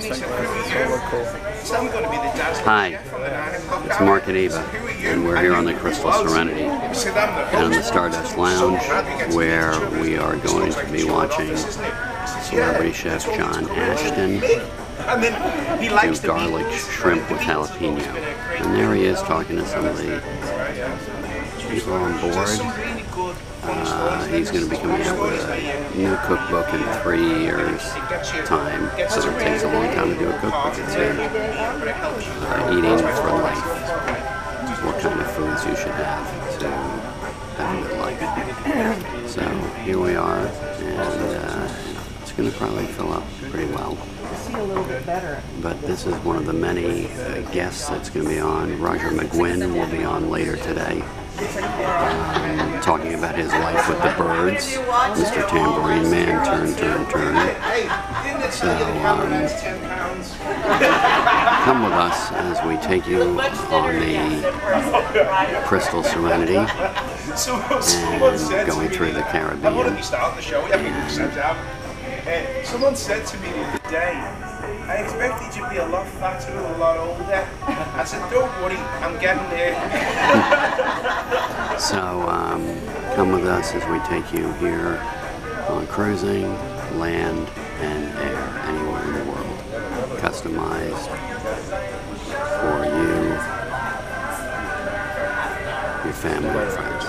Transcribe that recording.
nice. It's really cool. Hi, it's Mark and Eva, and we're here on the Crystal Serenity and in the Stardust Lounge, where we are going to be watching celebrity chef John Ashton do garlic shrimp with jalapeno. And there he is talking to some of the people on board. He's going to be coming out with a new cookbook in 3 years' time, so it takes a long time to do a cookbook. It's eating for life, what kind of foods you should have to have a good life. So here we are, and it's going to probably fill up pretty well. But this is one of the many guests that's going to be on. Roger McGuinn will be on later today, talking about his life with the birds. Mr. Tambourine Man, turn. So come with us as we take you on the Crystal Serenity and going through the Caribbean. Someone said to me the other day, I expected you to be a lot fatter and a lot older. I said, don't worry, I'm getting there. So come with us as we take you here on cruising, land, and air, anywhere in the world. Customized for you, your family, and friends.